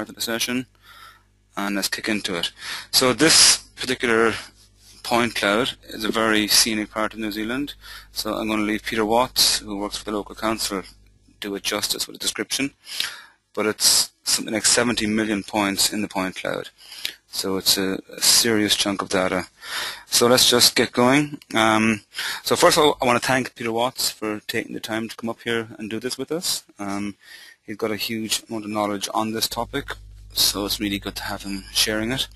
part of the session, and let's kick into it. So this particular point cloud is a very scenic part of New Zealand, so I'm going to leave Peter Watts, who works for the local council, do it justice with a description. But it's something like 70 million points in the point cloud, so it's a serious chunk of data. So let's just get going. So first of all, I want to thank Peter Watts for taking the time to come up here and do this with us. He's got a huge amount of knowledge on this topic, so it's really good to have him sharing it.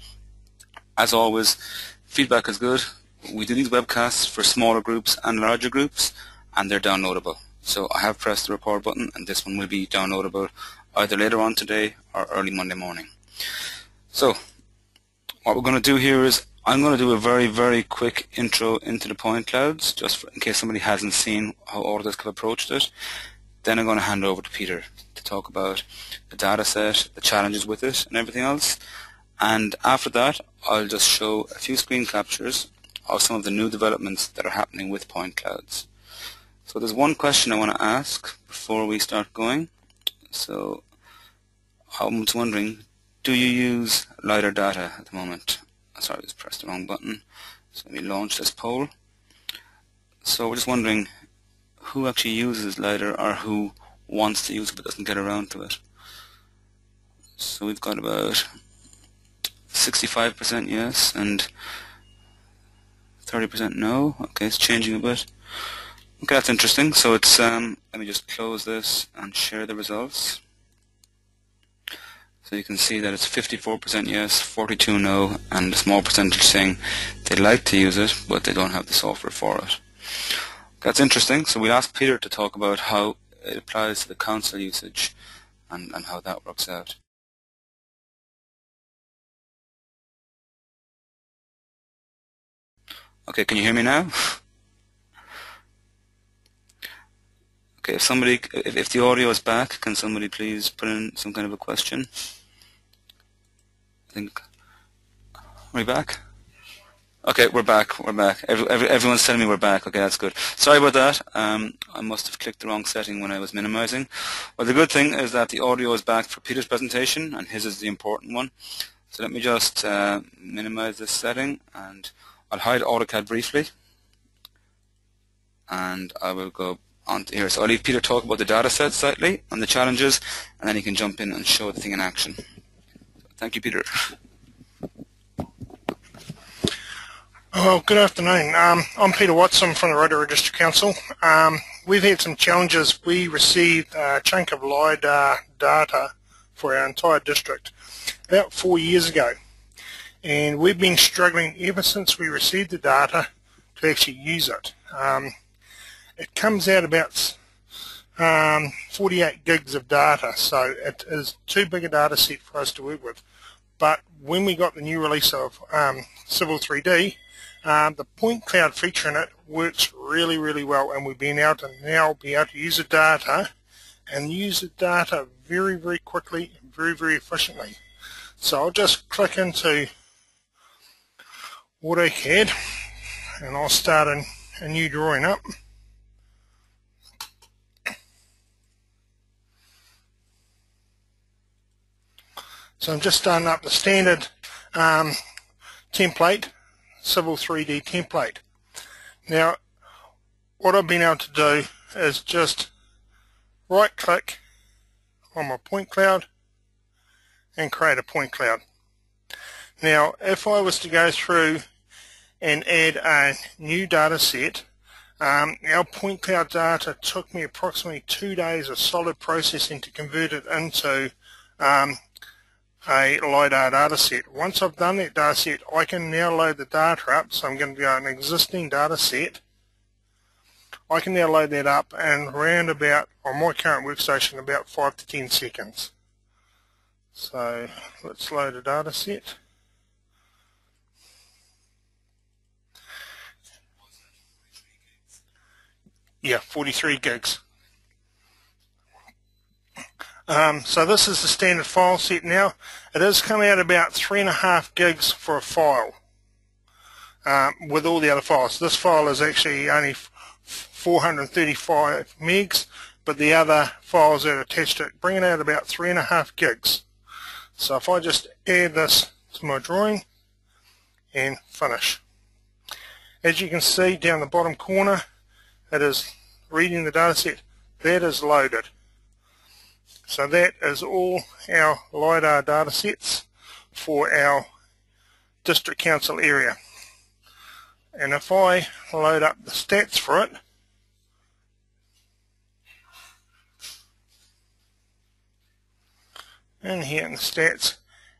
As always, feedback is good. We do these webcasts for smaller groups and larger groups, and they're downloadable. So I have pressed the record button, and this one will be downloadable either later on today or early Monday morning. So what we're going to do here is I'm going to do a very, very quick intro into the point clouds, just in case somebody hasn't seen how Autodesk have approached it. Then I'm going to hand over to Peter to talk about the data set, the challenges with it, and everything else. And after that, I'll just show a few screen captures of some of the new developments that are happening with point clouds. So there's one question I want to ask before we start going. So I'm just wondering, do you use LiDAR data at the moment? Sorry, I just pressed the wrong button. So let me launch this poll. So we're just wondering who actually uses LiDAR or who wants to use it but doesn't get around to it. So we've got about 65% yes and 30% no. Okay, it's changing a bit. Okay, that's interesting. So it's let me just close this and share the results. So you can see that it's 54% yes, 42% no, and a small percentage saying they'd like to use it, but they don't have the software for it. That's interesting. So we'll ask Peter to talk about how it applies to the council usage and how that works out. Okay, can you hear me now? Okay, if the audio is back, can somebody please put in some kind of a question? I think, are we back? Okay, we're back. Everyone's telling me we're back. Okay, that's good. Sorry about that. I must have clicked the wrong setting when I was minimizing. Well, the good thing is that the audio is back for Peter's presentation, and his is the important one. So let me just minimize this setting, and I'll hide AutoCAD briefly, and I will go on to here. So I'll leave Peter talk about the data set slightly and the challenges, and then he can jump in and show the thing in action. Thank you, Peter. Well, good afternoon. I'm Peter Watson from the Rotorua District Council. We've had some challenges. We received a chunk of LiDAR data for our entire district about 4 years ago, and we've been struggling ever since we received the data to actually use it. It comes out about 48 gigs of data, so it is too big a data set for us to work with. But when we got the new release of Civil 3D, the point cloud feature in it works really, really well, and we've been able to now use the data and use the data very, very quickly and very, very efficiently. So I'll just click into AutoCAD and I'll start a new drawing up. So I'm just starting up the standard template, Civil 3D template. Now, what I've been able to do is just right-click on my point cloud and create a point cloud. Now, if I was to go through and add a new data set, our point cloud data took me approximately 2 days of solid processing to convert it into a LiDAR data set. Once I've done that data set, I can now load the data up. So I'm going to go an existing data set. I can now load that up and round about, on my current workstation, about 5 to 10 seconds. So let's load a data set. Yeah, 43 gigs. So this is the standard file set now. It is coming out about 3.5 gigs for a file with all the other files. This file is actually only 435 megs, but the other files that are attached to it bring it out about 3.5 gigs. So if I just add this to my drawing and finish. As you can see down the bottom corner, it is reading the data set. That is loaded. So that is all our LiDAR data sets for our District Council area. And if I load up the stats for it, and here in the stats,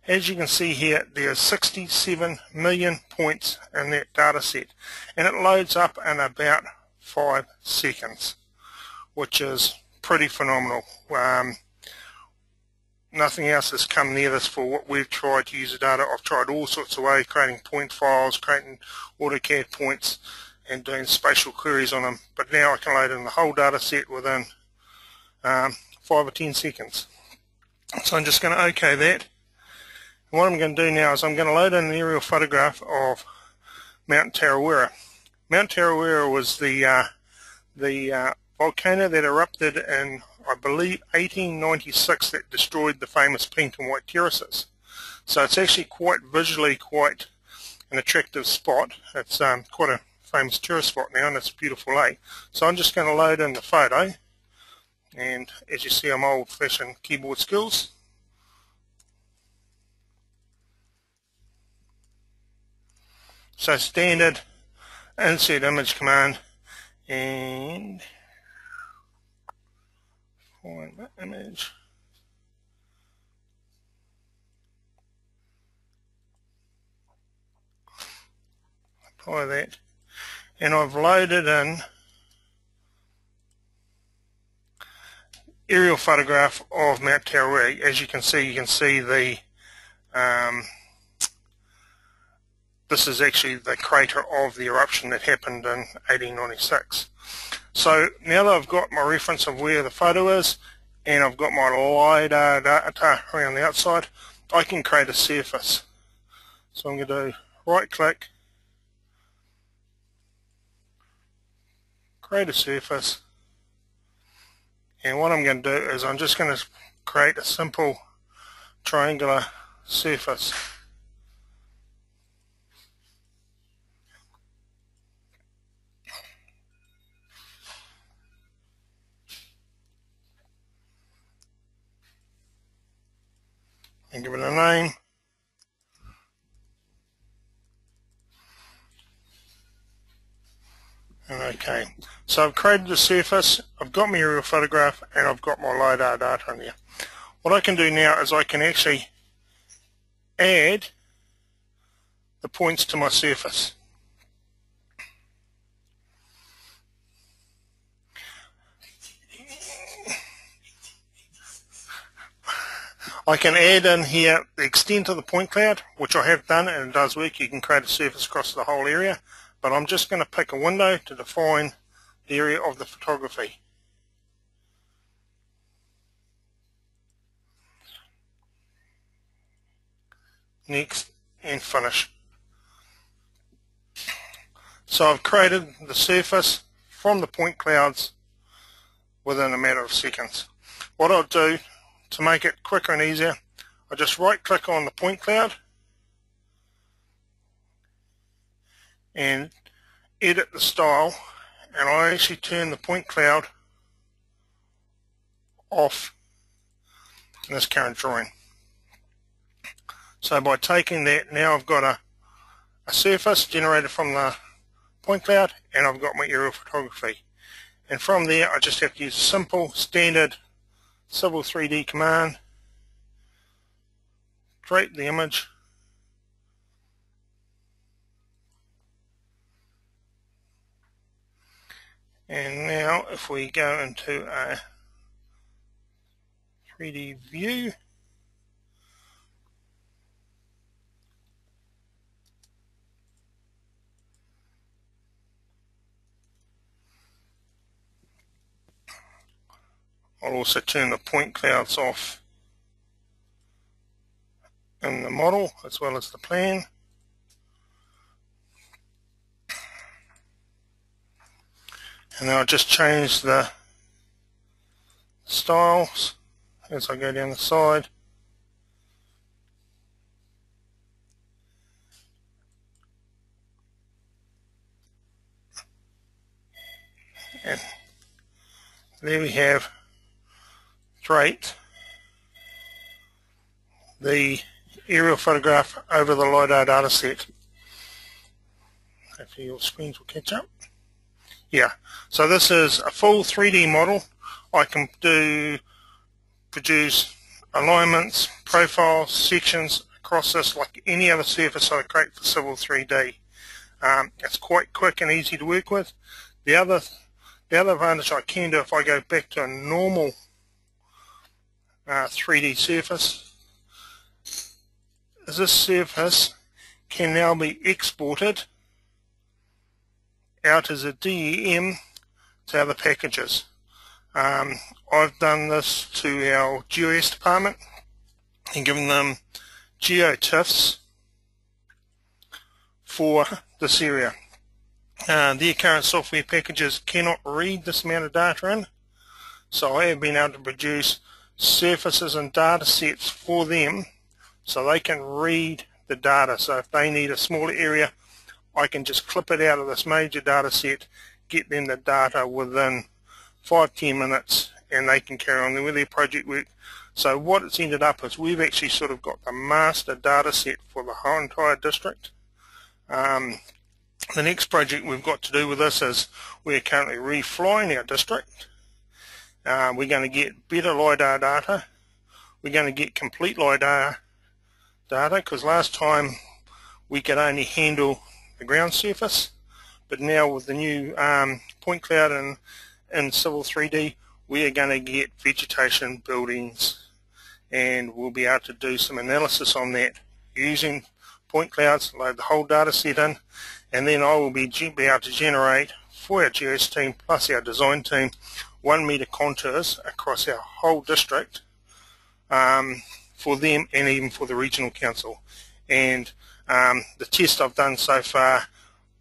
as you can see here, there's 67 million points in that data set, and it loads up in about 5 seconds, which is pretty phenomenal. Nothing else has come near this for what we've tried to use the data. I've tried all sorts of ways, creating point files, creating AutoCAD points, and doing spatial queries on them, but now I can load in the whole data set within 5 or 10 seconds. So I'm just going to OK that. And what I'm going to do now is I'm going to load in an aerial photograph of Mount Tarawera. Mount Tarawera was the volcano that erupted in, I believe, 1896, that destroyed the famous pink and white terraces. So it's actually visually quite an attractive spot. It's quite a famous tourist spot now, and it's a beautiful lake. So I'm just going to load in the photo, and as you see, I'm old-fashioned keyboard skills. So standard insert image command, and find that image. Apply that, and I've loaded in aerial photograph of Mount Tarawera. As you can see the this is actually the crater of the eruption that happened in 1896. So now that I've got my reference of where the photo is, and I've got my LiDAR data around the outside, I can create a surface. So I'm going to do right click, create a surface, and what I'm going to do is I'm just going to create a simple triangular surface. And give it a name. And OK. So I've created the surface, I've got my aerial photograph, and I've got my LiDAR data in there. What I can do now is I can actually add the points to my surface. I can add in here the extent of the point cloud, which I have done, and it does work. You can create a surface across the whole area, but I'm just going to pick a window to define the area of the photography. Next, and finish. So I've created the surface from the point clouds within a matter of seconds. What I'll do to make it quicker and easier, I just right click on the point cloud and edit the style, and I actually turn the point cloud off in this current drawing. So by taking that, now I've got a surface generated from the point cloud, and I've got my aerial photography. And from there I just have to use a simple standard Civil 3D command, drape the image, and now if we go into a 3D view, I'll also turn the point clouds off in the model as well as the plan. And then I'll just change the styles as I go down the side. And there we have straight the aerial photograph over the LiDAR data set. Hopefully your screens will catch up. Yeah, so this is a full 3D model. I can produce alignments, profiles, sections across this like any other surface I create for Civil 3D. It's quite quick and easy to work with. The other advantage I can do if I go back to a normal 3D surface is this surface can now be exported out as a DEM to other packages. I've done this to our GIS department and given them GeoTIFFs for this area. Their current software packages cannot read this amount of data in, so I have been able to produce surfaces and data sets for them so they can read the data. So if they need a smaller area, I can just clip it out of this major data set, get them the data within 5-10 minutes, and they can carry on with their project work. So what it's ended up is we've actually sort of got the master data set for the whole entire district. The next project we've got to do with this is we're currently reflying our district. We're going to get better LiDAR data. We're going to get complete LiDAR data, because last time we could only handle the ground surface, but now with the new point cloud and Civil 3D, we are going to get vegetation, buildings, and we'll be able to do some analysis on that using point clouds, load the whole data set in, and then I will be able to generate for our GIS team plus our design team 1 meter contours across our whole district for them and even for the regional council. And the test I've done so far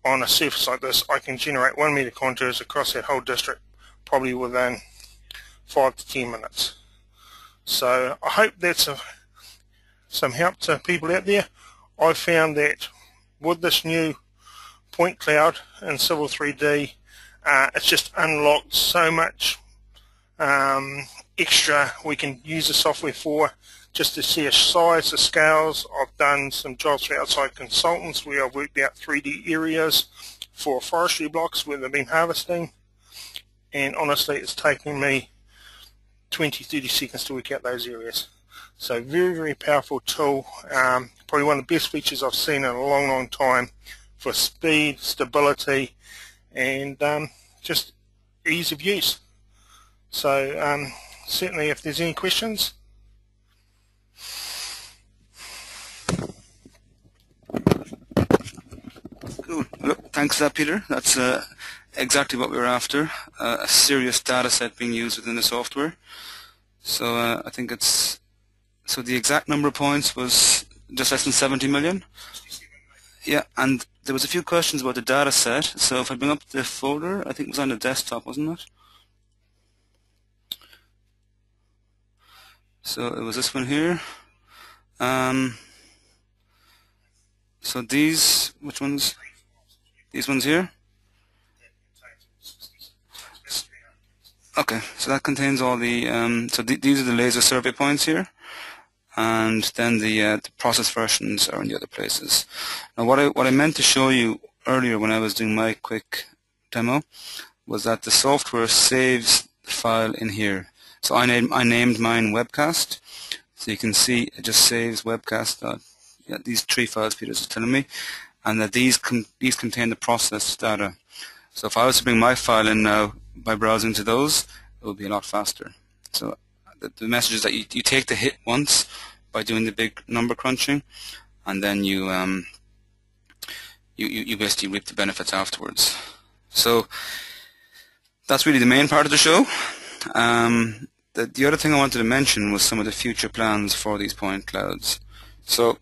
on a surface like this, I can generate 1 meter contours across that whole district probably within 5 to 10 minutes. So I hope that's some help to people out there. I found that with this new point cloud and Civil 3D, it's just unlocked so much extra we can use the software for, just to see a size, the scales. I've done some jobs for outside consultants where I've worked out 3D areas for forestry blocks where they've been harvesting, and honestly it's taken me 20-30 seconds to work out those areas. So very, very powerful tool, probably one of the best features I've seen in a long, long time for speed, stability, and just ease of use. So certainly if there's any questions. Cool. Look, thanks for that, Peter. That's exactly what we were after, a serious data set being used within the software. So I think it's, so the exact number of points was just less than 70 million. Yeah, and there was a few questions about the data set. So if I bring up the folder, I think it was on the desktop, wasn't it? So it was this one here. So these, which ones? These ones here? Okay, so that contains all the, these are the laser survey points here, and then the process versions are in the other places. Now what I meant to show you earlier when I was doing my quick demo was that the software saves the file in here. So I named mine webcast, so you can see it just saves webcast. Yeah, these 3 files Peter's telling me, and that these contain the process data. So if I was to bring my file in now by browsing to those, it would be a lot faster. So the message is that you take the hit once by doing the big number crunching, and then you basically reap the benefits afterwards. So that's really the main part of the show. The other thing I wanted to mention was some of the future plans for these point clouds. So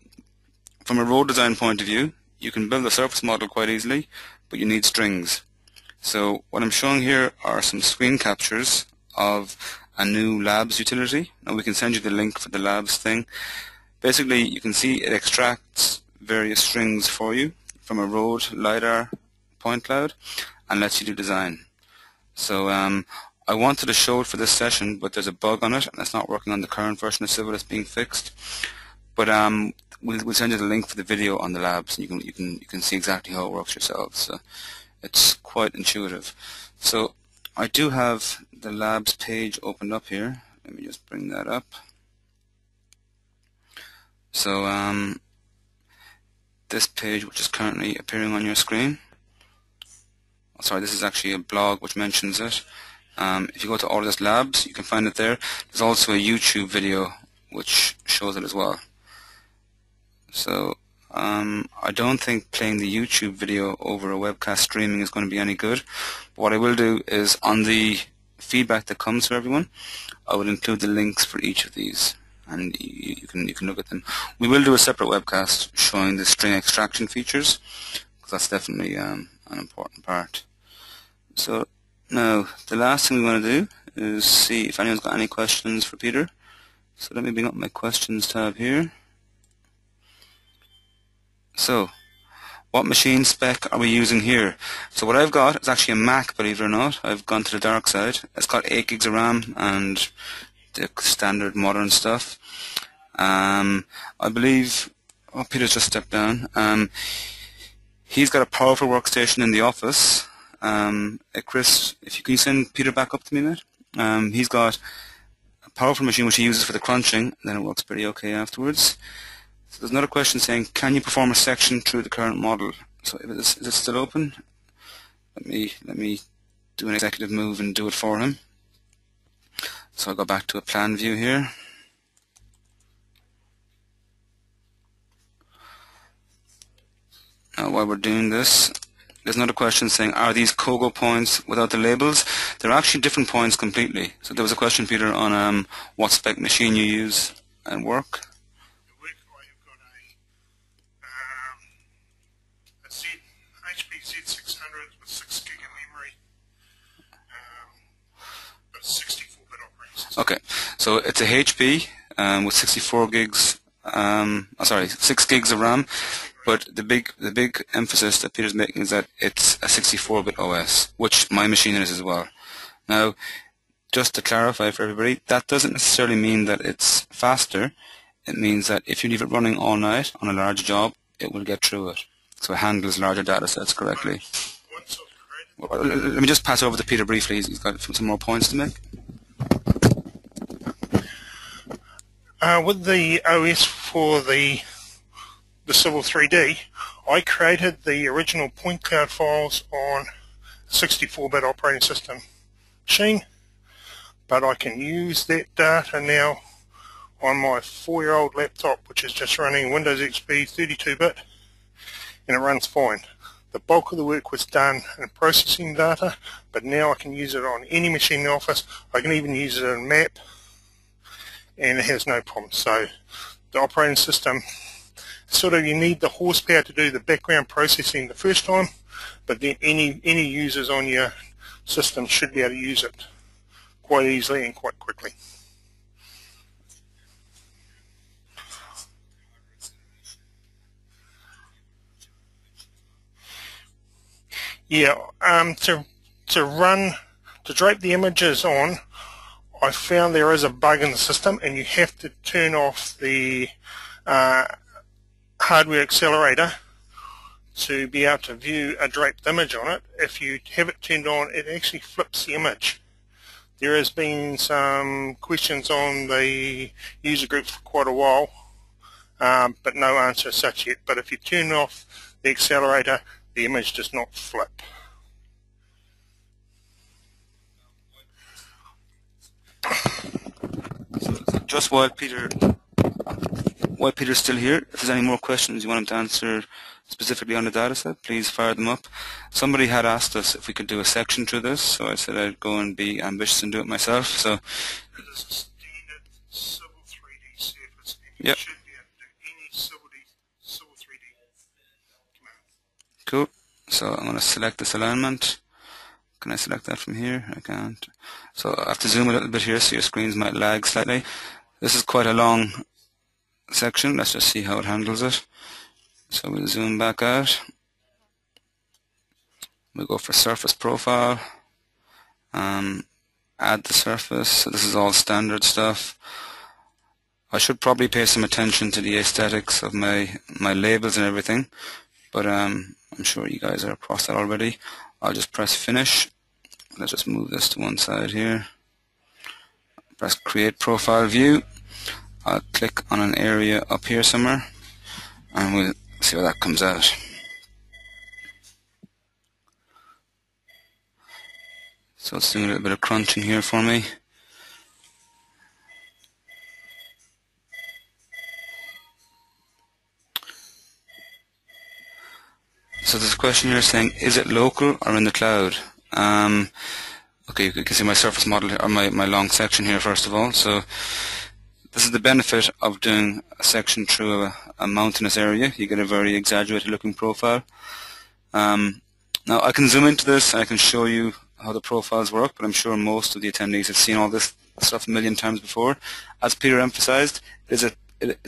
from a road design point of view, you can build a surface model quite easily, but you need strings. So what I'm showing here are some screen captures of a new labs utility. Now we can send you the link for the labs thing. Basically, you can see it extracts various strings for you from a road LiDAR point cloud and lets you do design. So I wanted to show it for this session, but there's a bug on it, and it's not working on the current version of Civil that's being fixed. But we'll send you the link for the video on the labs, and you can see exactly how it works yourselves. So it's quite intuitive. So I do have the labs page opened up here. Let me just bring that up. So this page, which is currently appearing on your screen. Oh, sorry, this is actually a blog which mentions it. If you go to Autodesk Labs, you can find it there. There's also a YouTube video which shows it as well. So I don't think playing the YouTube video over a webcast streaming is going to be any good. But what I will do is, on the feedback that comes from everyone, I will include the links for each of these, and you can look at them. We will do a separate webcast showing the string extraction features, because that's definitely an important part. So now the last thing we want to do is see if anyone's got any questions for Peter. So let me bring up my questions tab here. So, what machine spec are we using here? So what I've got is actually a Mac, believe it or not. I've gone to the dark side. It's got 8 gigs of RAM and the standard modern stuff. I believe, Peter's just stepped down. He's got a powerful workstation in the office. Chris, if you can send Peter back up to me, mate. He's got a powerful machine which he uses for the crunching, and then it works pretty okay afterwards. So there's another question saying, can you perform a section through the current model? So is it still open? Let me do an executive move and do it for him. So I'll go back to a plan view here. Now while we're doing this, there's another question saying, are these Kogo points without the labels? They're actually different points completely. So there was a question, Peter, on what spec machine you use and work. HP Z600 with 6 gig of memory, but 64-bit operating system. Okay, so it's a HP with 64 gigs. 6 gigs of RAM. But the big emphasis that Peter's making is that it's a 64-bit OS, which my machine is as well. Now, just to clarify for everybody, that doesn't necessarily mean that it's faster. It means that if you leave it running all night on a large job, it will get through it. So it handles larger data sets correctly. Let me just pass over to Peter briefly. He's got some more points to make. With the OS for the Civil 3D, I created the original point cloud files on a 64-bit operating system machine, but I can use that data now on my 4-year-old laptop, which is just running Windows XP 32-bit. And it runs fine. The bulk of the work was done in processing data, but now I can use it on any machine in the office. I can even use it in map, and it has no problem. So the operating system, sort of, you need the horsepower to do the background processing the first time, but then any users on your system should be able to use it quite easily and quite quickly. Yeah, to drape the images on, I found there is a bug in the system, and you have to turn off the hardware accelerator to be able to view a draped image on it. If you have it turned on, it actually flips the image. There has been some questions on the user groups for quite a while, but no answer as such yet. But if you turn off the accelerator, the image does not flip. So just while Peter's still here, if there's any more questions you want him to answer specifically on the dataset, please fire them up. Somebody had asked us if we could do a section through this, so I said I'd go and be ambitious and do it myself. So it is a standard Civil 3D surface, and you yep. should be able to do any Civil 3D command. Cool. So I'm going to select this alignment. Can I select that from here? I can't. So I have to zoom a little bit here so your screens might lag slightly. This is quite a long section. Let's just see how it handles it. So we'll zoom back out. We'll go for surface profile. Add the surface. So this is all standard stuff. I should probably pay some attention to the aesthetics of my labels and everything, but I'm sure you guys are across that already. I'll just press finish. Let's just move this to one side here. Press create profile view. I'll click on an area up here somewhere, and we'll see how that comes out. So it's doing a little bit of crunching here for me. So there's a question here saying, is it local or in the cloud? Okay, you can see my surface model here, or my long section here first of all. So this is the benefit of doing a section through a mountainous area. You get a very exaggerated looking profile. Now I can zoom into this and I can show you how the profiles work, but I'm sure most of the attendees have seen all this stuff a million times before. As Peter emphasized, it's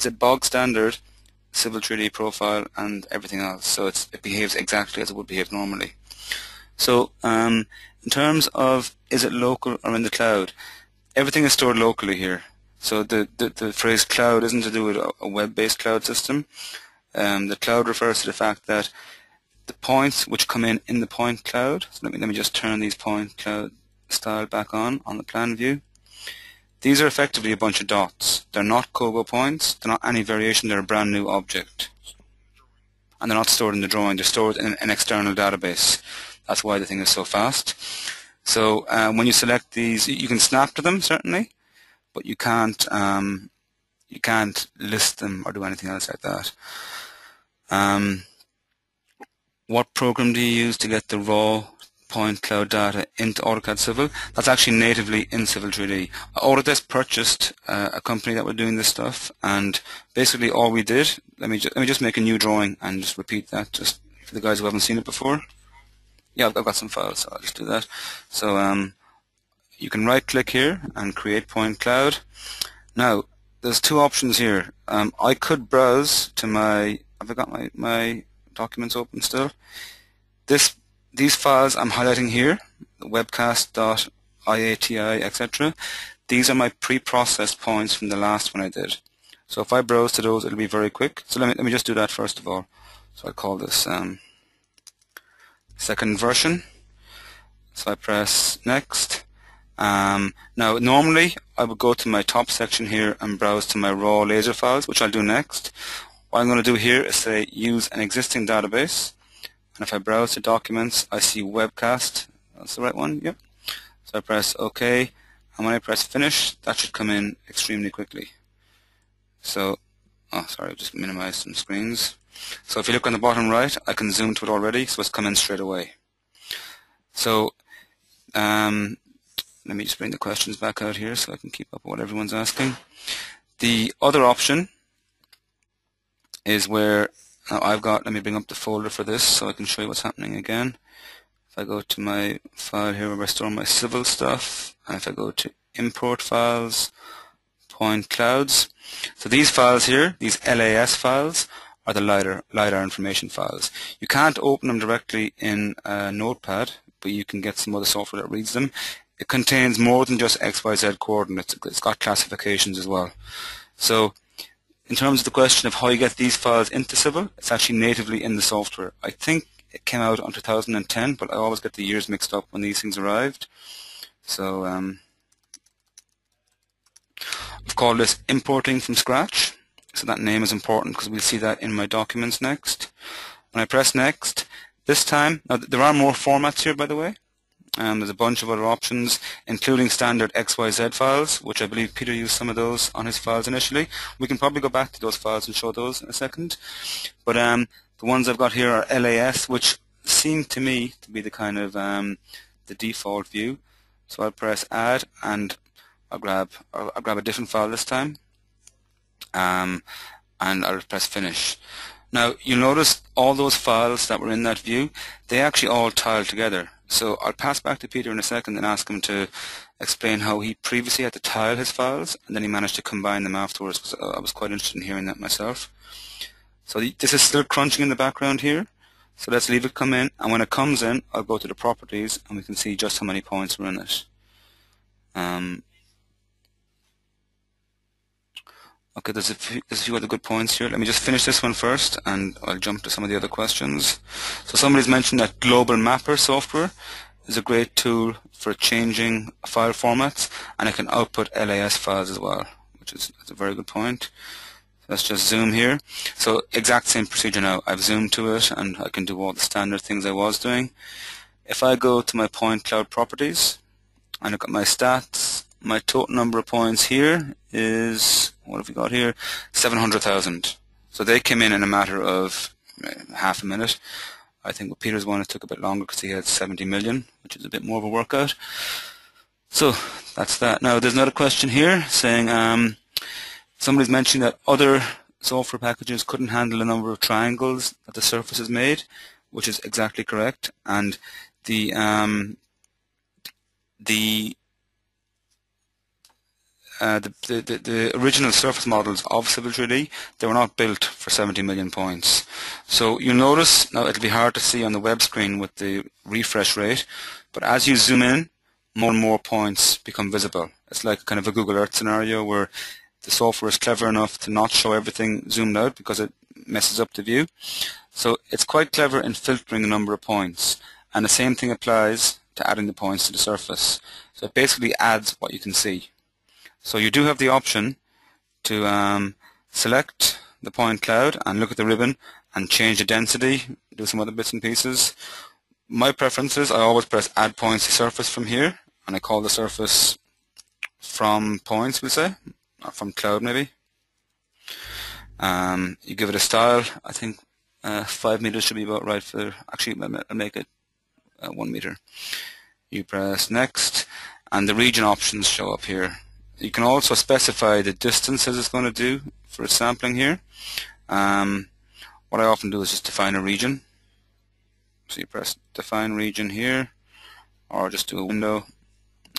a bog standard Civil 3D profile and everything else, so it behaves exactly as it would behave normally. So in terms of is it local or in the cloud, everything is stored locally here. So the phrase cloud isn't to do with a web-based cloud system. The cloud refers to the fact that the points which come in the point cloud, so let me just turn these point cloud style back on the plan view. These are effectively a bunch of dots. They're not Kogo points, they're not any variation, they're a brand new object. And they're not stored in the drawing, they're stored in an external database. That's why the thing is so fast. So when you select these, you can snap to them certainly, but you can't list them or do anything else like that. What program do you use to get the raw point cloud data into AutoCAD Civil? That's actually natively in Civil 3D. Autodesk purchased a company that were doing this stuff, and basically all we did, let me just make a new drawing and just repeat that just for the guys who haven't seen it before. Yeah, I've got some files, so I'll just do that. So you can right click here and create point cloud. Now there's two options here. I could browse to my, have I got my documents open still? These files I'm highlighting here, webcast.iati, etc. These are my pre-processed points from the last one I did. So if I browse to those, it'll be very quick. So let me just do that first of all. So I call this second version. So I press next. Now normally I would go to my top section here and browse to my raw laser files, which I'll do next. What I'm going to do here is say use an existing database. And if I browse to documents, I see webcast. That's the right one, yep. So I press OK, and when I press finish, that should come in extremely quickly. So, oh sorry, I've just minimized some screens. So if you look on the bottom right, I can zoom to it already, so it's come in straight away. So let me just bring the questions back out here so I can keep up with what everyone's asking. The other option is where now I've got, let me bring up the folder for this so I can show you what's happening again. If I go to my file here where I store my civil stuff, and if I go to import files, point clouds. So these files here, these LAS files, are the LiDAR information files. You can't open them directly in Notepad, but you can get some other software that reads them. It contains more than just XYZ coordinates. It's got classifications as well. So in terms of the question of how you get these files into Civil, it's actually natively in the software. I think it came out in 2010, but I always get the years mixed up when these things arrived. So I've called this importing from scratch. So that name is important because we'll see that in my documents next. When I press next, this time, now there are more formats here by the way. There's a bunch of other options, including standard XYZ files, which I believe Peter used some of those on his files initially. We can probably go back to those files and show those in a second. But the ones I've got here are LAS, which seem to me to be the kind of the default view. So I'll press add, and I'll grab a different file this time, and I'll press finish. Now you'll notice all those files that were in that view, they actually all tile together. So I'll pass back to Peter in a second and ask him to explain how he previously had to tile his files and then he managed to combine them afterwards, because I was quite interested in hearing that myself. So this is still crunching in the background here. So let's leave it come in, and when it comes in, I'll go to the properties and we can see just how many points were in it. Okay, there's a few other good points here. Let me just finish this one first and I'll jump to some of the other questions. So somebody's mentioned that Global Mapper software is a great tool for changing file formats, and it can output LAS files as well, that's a very good point. Let's just zoom here. So exact same procedure now. I've zoomed to it and I can do all the standard things I was doing. If I go to my point cloud properties and look at my stats, my total number of points here is, what have we got here? 700,000. So they came in a matter of half a minute. I think with Peter's one it took a bit longer because he had 70 million, which is a bit more of a workout. So that's that. Now there's another question here saying somebody's mentioning that other software packages couldn't handle the number of triangles that the surface has made, which is exactly correct. And the original surface models of Civil 3D, they were not built for 70 million points. So you'll notice, now it'll be hard to see on the web screen with the refresh rate, but as you zoom in, more and more points become visible. It's like kind of a Google Earth scenario where the software is clever enough to not show everything zoomed out because it messes up the view. So it's quite clever in filtering the number of points, and the same thing applies to adding the points to the surface. So it basically adds what you can see. So you do have the option to select the point cloud and look at the ribbon and change the density, do some other bits and pieces. My preference is I always press add points to surface from here, and I call the surface from points, we'll say, or from cloud maybe. You give it a style. I think 5 meters should be about right for, actually I'll make it 1 meter. You press next and the region options show up here. You can also specify the distances it's going to do for its sampling here. What I often do is just define a region. So you press define region here, or just do a window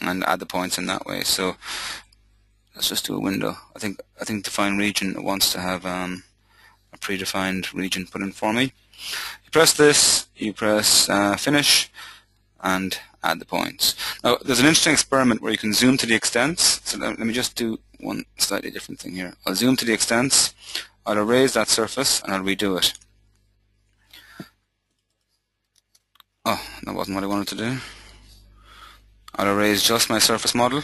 and add the points in that way. So let's just do a window. I think define region wants to have a predefined region put in for me. You press this, you press finish, and add the points. Now there's an interesting experiment where you can zoom to the extents. So let me just do one slightly different thing here. I'll zoom to the extents, I'll erase that surface, and I'll redo it. Oh, that wasn't what I wanted to do. I'll erase just my surface model.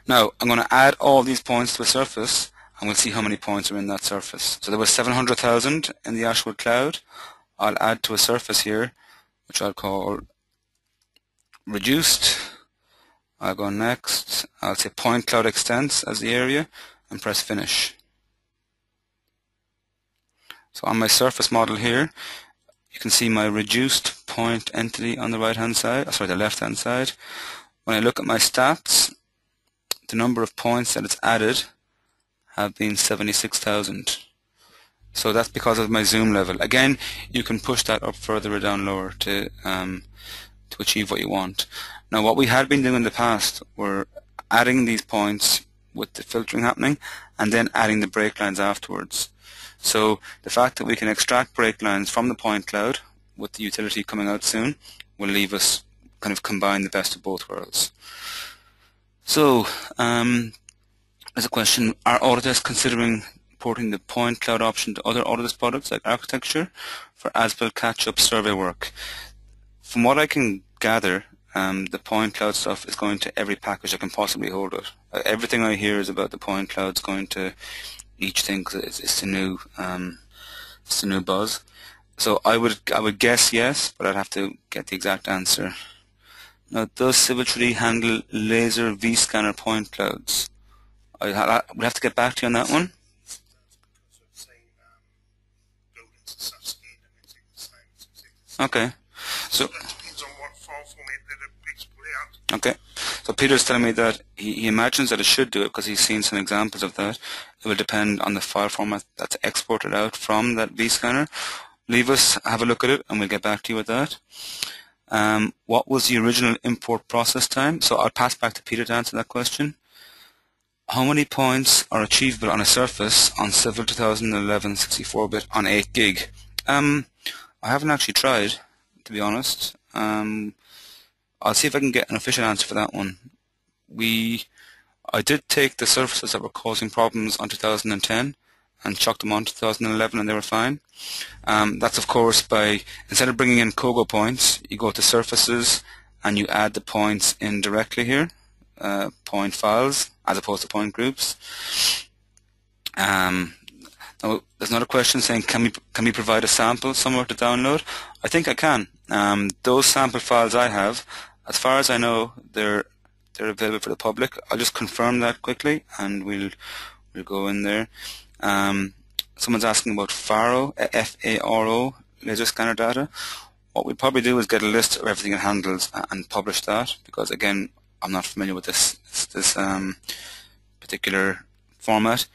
Now I'm going to add all these points to a surface, and we'll see how many points are in that surface. So there was 700,000 in the actual cloud. I'll add to a surface here, which I'll call reduced. I'll go next. I'll say point cloud extents as the area and press finish. So on my surface model here, you can see my reduced point entity on the right hand side, sorry, the left hand side. When I look at my stats, the number of points that it's added have been 76,000. So that's because of my zoom level. Again, you can push that up further or down lower to achieve what you want. Now what we had been doing in the past were adding these points with the filtering happening and then adding the break lines afterwards. So the fact that we can extract break lines from the point cloud with the utility coming out soon will leave us kind of combine the best of both worlds. So there's a question, are Autodesk considering porting the point cloud option to other Autodesk products like architecture for as-built catch-up survey work? From what I can gather, the point cloud stuff is going to every package that can possibly hold it. Everything I hear is about the point cloud's going to each thing because it's the new buzz. So I would guess yes, but I'd have to get the exact answer. Now, does Civil 3D handle laser V-scanner point clouds? We have to get back to you on that one. Okay. So depends on what file format that it picks out. Okay. So Peter's telling me that he imagines that it should do it because he's seen some examples of that. It will depend on the file format that's exported out from that V-scanner. Leave us, have a look at it, and we'll get back to you with that. What was the original import process time? So I'll pass back to Peter to answer that question. How many points are achievable on a surface on Civil 2011 64-bit on 8 gig? I haven't actually tried, to be honest. I'll see if I can get an official answer for that one. I did take the surfaces that were causing problems on 2010 and chucked them on 2011, and they were fine. That's of course by, instead of bringing in Kogo points, you go to surfaces and you add the points in directly here, point files, as opposed to point groups. Now, there's another question saying, can we provide a sample somewhere to download? I think I can. Those sample files I have, as far as I know, they're available for the public. I'll just confirm that quickly, and we'll go in there. Someone's asking about FARO, F-A-R-O, laser scanner data. What we'll probably do is get a list of everything it handles and publish that, because again, I'm not familiar with this particular format.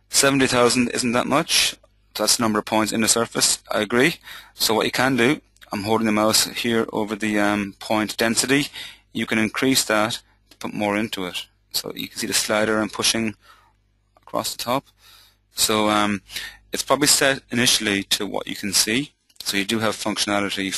70,000 isn't that much. That's the number of points in the surface. I agree. So what you can do, I'm holding the mouse here over the point density. You can increase that to put more into it. So you can see the slider I'm pushing across the top. So it's probably set initially to what you can see. So you do have functionality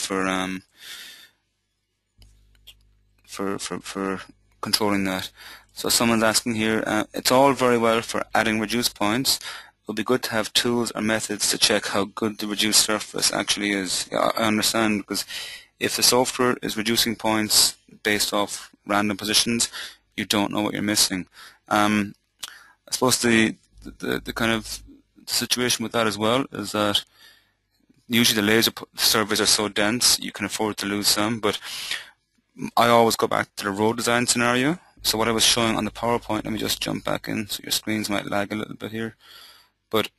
for controlling that. So someone's asking here, it's all very well for adding reduced points. It would be good to have tools or methods to check how good the reduced surface actually is. Yeah, I understand, because if the software is reducing points based off random positions, you don't know what you're missing. I suppose the kind of situation with that as well is that usually the laser surveys are so dense you can afford to lose some, but I always go back to the road design scenario. So what I was showing on the PowerPoint, let me just jump back in, so your screens might lag a little bit here. But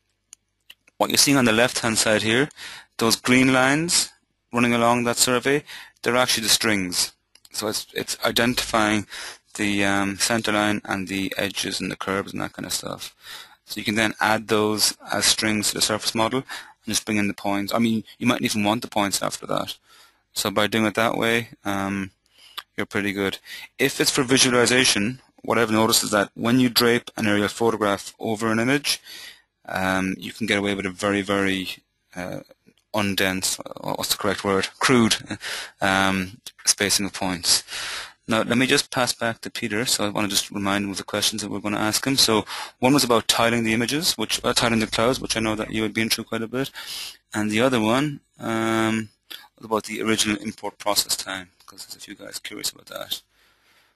what you're seeing on the left-hand side here, those green lines running along that survey, they're actually the strings. So it's identifying the center line and the edges and the curves and that kind of stuff. So you can then add those as strings to the surface model and just bring in the points. I mean, you might even want the points after that. So by doing it that way, you're pretty good. If it's for visualization, what I've noticed is that when you drape an aerial photograph over an image, you can get away with a very, very undense, what's the correct word, crude spacing of points. Now, let me just pass back to Peter. So I want to just remind him of the questions that we're going to ask him. So one was about tiling the images, tiling the clouds, which I know that you had been through quite a bit. And the other one was about the original import process time, because there's a few guys curious about that.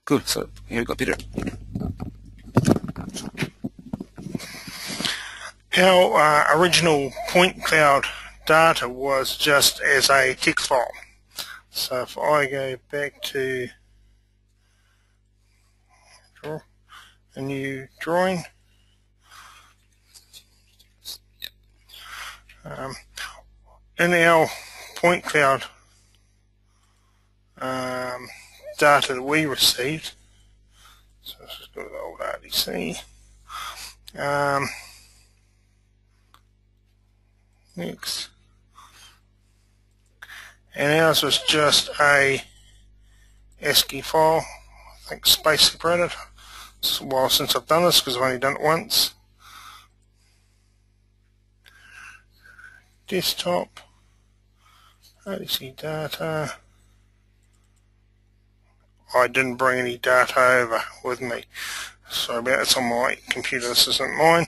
Cool. So here you go, Peter. Our original point cloud data was just as a text file. So if I go back to a new drawing, in our point cloud data that we received, so this is good old RDC. Next, and ours was just a ASCII file, I think space separated. It's a while since I've done this because I've only done it once. Desktop, RDC data. I didn't bring any data over with me. Sorry about that, it's on my computer, this isn't mine.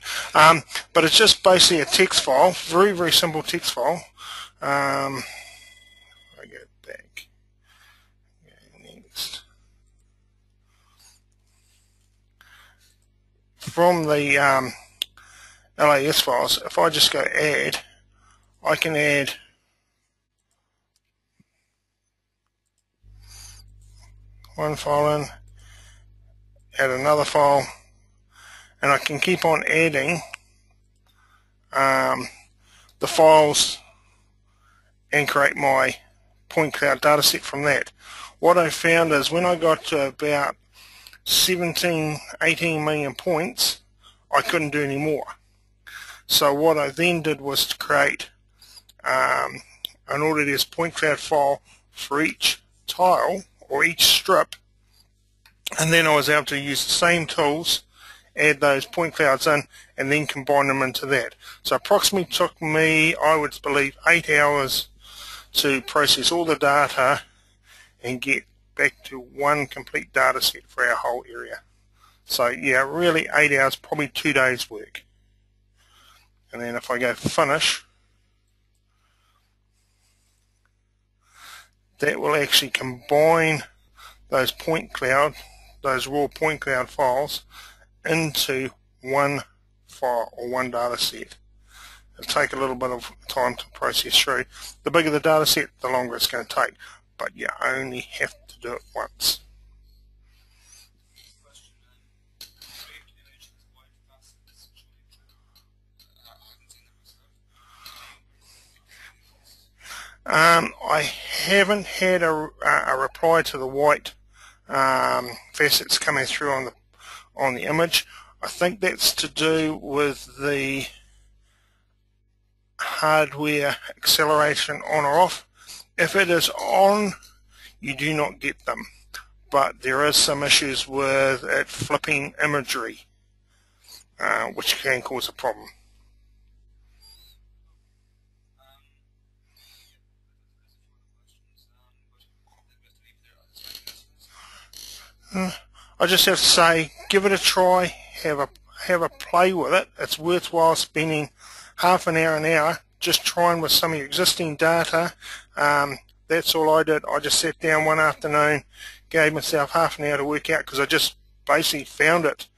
But it's just basically a text file, very, very simple text file. I go back. Okay, next. From the LAS files, if I just go add, I can add one file in, add another file, and I can keep on adding the files and create my point cloud dataset from that. What I found is when I got to about 17, 18 million points, I couldn't do any more. So what I then did was to create an Autodesk point cloud file for each tile or each strip, and then I was able to use the same tools add those point clouds in, and then combine them into that. So approximately took me, I would believe, 8 hours to process all the data and get back to one complete data set for our whole area. So yeah, really 8 hours, probably 2 days work. And then if I go finish, that will actually combine those point cloud, those raw point cloud files into one file or one data set. It'll take a little bit of time to process through. The bigger the data set, the longer it's going to take, but you only have to do it once. I haven't had a reply to the white facets coming through on the image. I think that's to do with the hardware acceleration on or off. If it is on, you do not get them, but there is some issues with it flipping imagery, which can cause a problem. I just have to say, give it a try, have a play with it. It's worthwhile spending half an hour just trying with some of your existing data. That's all I did. I just sat down one afternoon, gave myself half an hour to work out, because I just basically found it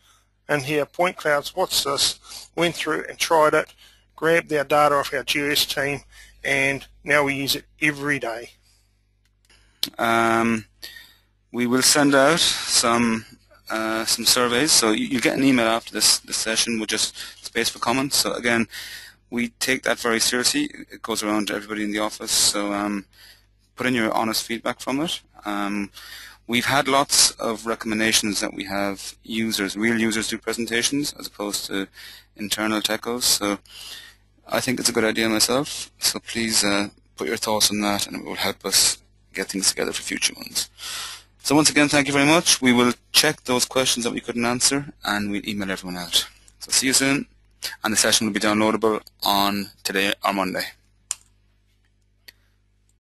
in here, point clouds, what's this, went through and tried it, grabbed our data off our GIS team, and now we use it every day. We will send out some surveys, so you get an email after this session with just space for comments. So again, we take that very seriously. It goes around to everybody in the office, so put in your honest feedback from it. We've had lots of recommendations that we have real users do presentations as opposed to internal techos, so I think it's a good idea myself. So please put your thoughts on that, and it will help us get things together for future ones. So once again, thank you very much. We will check those questions that we couldn't answer, and we'll email everyone out. So see you soon, and the session will be downloadable on today or Monday.